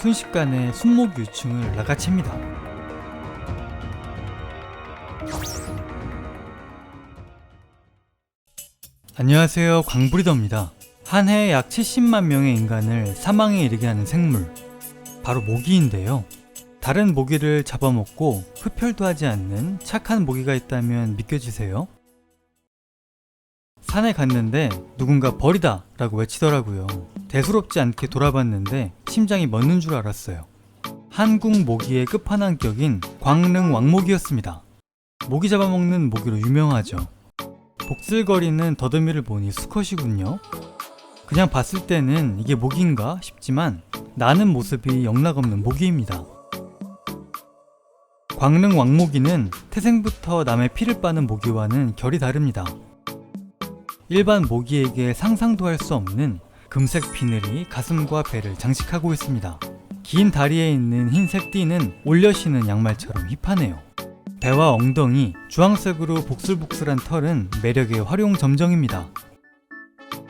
순식간에 순목 유충을 낚아챕니다. 안녕하세요, 광브리더입니다. 한 해에 약 70만 명의 인간을 사망에 이르게 하는 생물, 바로 모기인데요. 다른 모기를 잡아먹고 흡혈도 하지 않는 착한 모기가 있다면 믿겨지세요? 산에 갔는데 누군가 벌이다 라고 외치더라고요. 대수롭지 않게 돌아봤는데 심장이 멎는 줄 알았어요. 한국 모기의 끝판왕격인 광릉 왕모기였습니다. 모기 잡아먹는 모기로 유명하죠. 복슬거리는 더듬이를 보니 수컷이군요. 그냥 봤을 때는 이게 모기인가 싶지만 나는 모습이 영락없는 모기입니다. 광릉 왕모기는 태생부터 남의 피를 빠는 모기와는 결이 다릅니다. 일반 모기에게 상상도 할 수 없는 금색 비늘이 가슴과 배를 장식하고 있습니다. 긴 다리에 있는 흰색 띠는 올려 신은 양말처럼 힙하네요. 배와 엉덩이, 주황색으로 복슬복슬한 털은 매력의 활용점정입니다.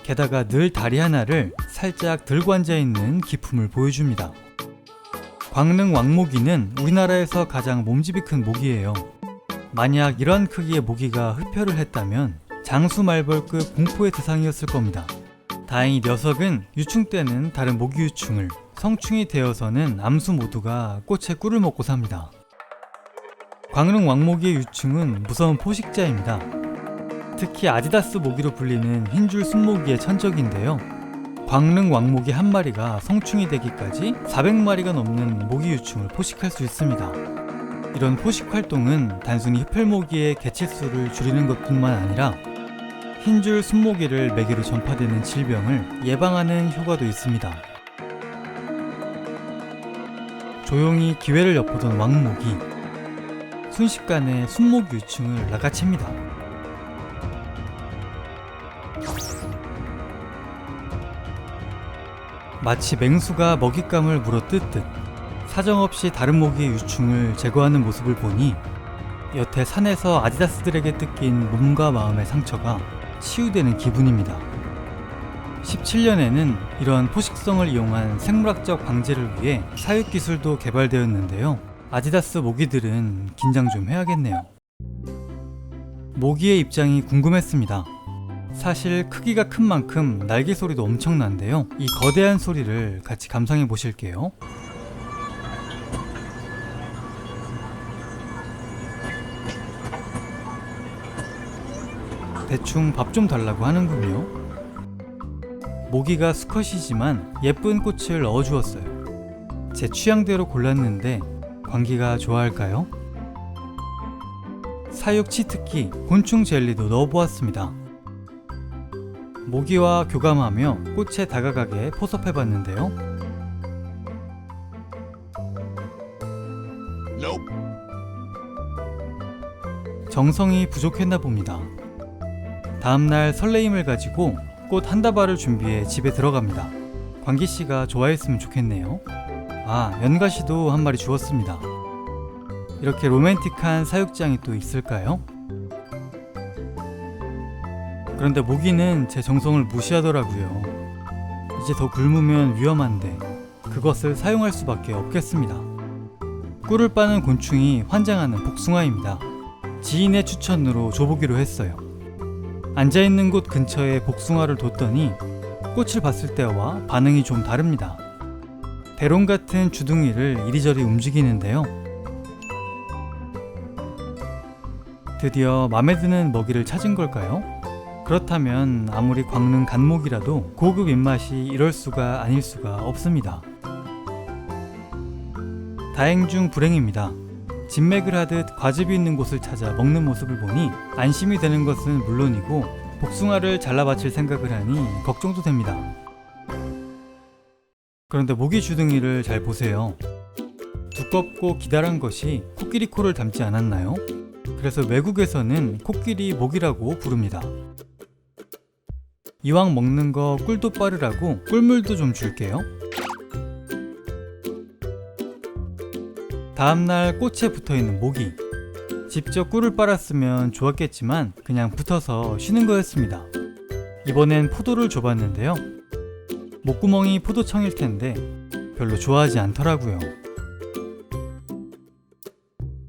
게다가 늘 다리 하나를 살짝 들고 앉아있는 기품을 보여줍니다. 광릉 왕모기는 우리나라에서 가장 몸집이 큰 모기예요. 만약 이런 크기의 모기가 흡혈을 했다면 장수말벌급 공포의 대상이었을 겁니다. 다행히 녀석은 유충 때는 다른 모기 유충을, 성충이 되어서는 암수 모두가 꽃의 꿀을 먹고 삽니다. 광릉 왕모기의 유충은 무서운 포식자입니다. 특히 아디다스 모기로 불리는 흰줄 순모기의 천적인데요. 광릉 왕모기 한 마리가 성충이 되기까지 400마리가 넘는 모기 유충을 포식할 수 있습니다. 이런 포식 활동은 단순히 흡혈모기의 개체수를 줄이는 것뿐만 아니라 흰줄 순모기를 매개로 전파되는 질병을 예방하는 효과도 있습니다. 조용히 기회를 엿보던 왕모기, 순식간에 순목 유충을 낚아챕니다. 마치 맹수가 먹잇감을 물어뜯듯 사정없이 다른 모기의 유충을 제거하는 모습을 보니 여태 산에서 아디다스들에게 뜯긴 몸과 마음의 상처가 치유되는 기분입니다. 17년에는 이런 포식성을 이용한 생물학적 방제를 위해 사육기술도 개발되었는데요. 아디다스 모기들은 긴장 좀 해야겠네요. 모기의 입장이 궁금했습니다. 사실 크기가 큰 만큼 날개 소리도 엄청난데요. 이 거대한 소리를 같이 감상해 보실게요. 대충 밥 좀 달라고 하는군요. 모기가 수컷이지만 예쁜 꽃을 넣어주었어요. 제 취향대로 골랐는데 광기가 좋아할까요? 사육 치트키, 곤충 젤리도 넣어보았습니다. 모기와 교감하며 꽃에 다가가게 포섭해봤는데요. 정성이 부족했나 봅니다. 다음날 설레임을 가지고 꽃 한 다발을 준비해 집에 들어갑니다. 광기씨가 좋아했으면 좋겠네요. 연가시도 한 마리 주었습니다. 이렇게 로맨틱한 사육장이 또 있을까요? 그런데 모기는 제 정성을 무시하더라고요. 이제 더 굶으면 위험한데 그것을 사용할 수밖에 없겠습니다. 꿀을 빠는 곤충이 환장하는 복숭아입니다. 지인의 추천으로 줘보기로 했어요. 앉아있는 곳 근처에 복숭아를 뒀더니 꽃을 봤을 때와 반응이 좀 다릅니다. 대롱 같은 주둥이를 이리저리 움직이는데요. 드디어 맘에 드는 먹이를 찾은 걸까요? 그렇다면 아무리 광릉 간목이라도 고급 입맛이 이럴 수가 아닐 수가 없습니다. 다행 중 불행입니다. 진맥을 하듯 과즙이 있는 곳을 찾아 먹는 모습을 보니 안심이 되는 것은 물론이고 복숭아를 잘라 바칠 생각을 하니 걱정도 됩니다. 그런데 모기 주둥이를 잘 보세요. 두껍고 기다란 것이 코끼리 코를 닮지 않았나요? 그래서 외국에서는 코끼리 모기라고 부릅니다. 이왕 먹는 거 꿀도 빠르라고 꿀물도 좀 줄게요. 다음날 꽃에 붙어있는 모기. 직접 꿀을 빨았으면 좋았겠지만 그냥 붙어서 쉬는 거였습니다. 이번엔 포도를 줘봤는데요. 목구멍이 포도청일 텐데 별로 별로 좋아하지 않더라고요.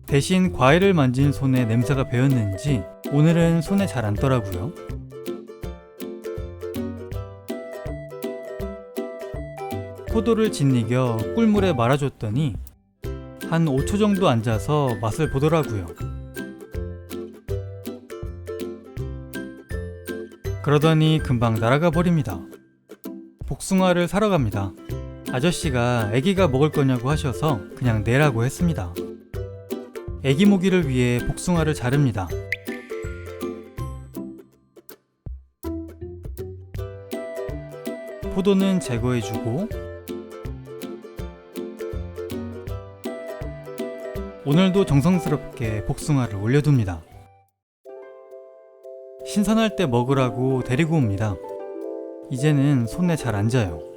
대신 과일을 만진 손에 냄새가 배었는지 오늘은 손에 잘 앉더라고요. 포도를 짓이겨 꿀물에 말아줬더니 한 5초 정도 앉아서 맛을 보더라고요. 그러더니 금방 날아가 버립니다. 복숭아를 사러 갑니다. 아저씨가 애기가 먹을 거냐고 하셔서 그냥 내라고 했습니다. 애기 모기를 위해 복숭아를 자릅니다. 포도는 제거해주고 오늘도 정성스럽게 복숭아를 올려둡니다. 신선할 때 먹으라고 데리고 옵니다. 이제는 손에 잘 앉아요.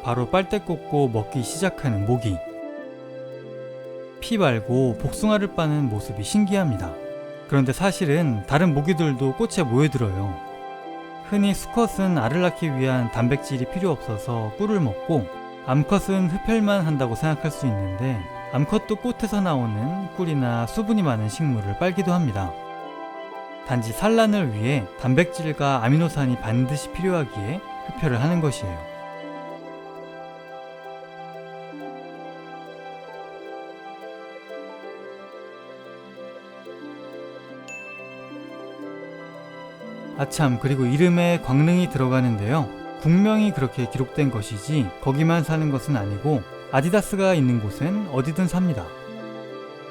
바로 빨대 꽂고 먹기 시작하는 모기. 피 말고 복숭아를 빠는 모습이 신기합니다. 그런데 사실은 다른 모기들도 꽃에 모여들어요. 흔히 수컷은 알을 낳기 위한 단백질이 필요 없어서 꿀을 먹고 암컷은 흡혈만 한다고 생각할 수 있는데 암컷도 꽃에서 나오는 꿀이나 수분이 많은 식물을 빨기도 합니다. 단지 산란을 위해 단백질과 아미노산이 반드시 필요하기에 흡혈을 하는 것이에요. 아참, 그리고 이름에 광릉이 들어가는데요. 국명이 그렇게 기록된 것이지 거기만 사는 것은 아니고 아디다스가 있는 곳엔 어디든 삽니다.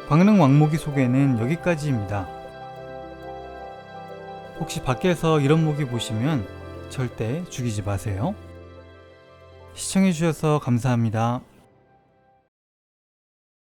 광릉 왕모기 소개는 여기까지입니다. 혹시 밖에서 이런 모기 보시면 절대 죽이지 마세요. 시청해주셔서 감사합니다.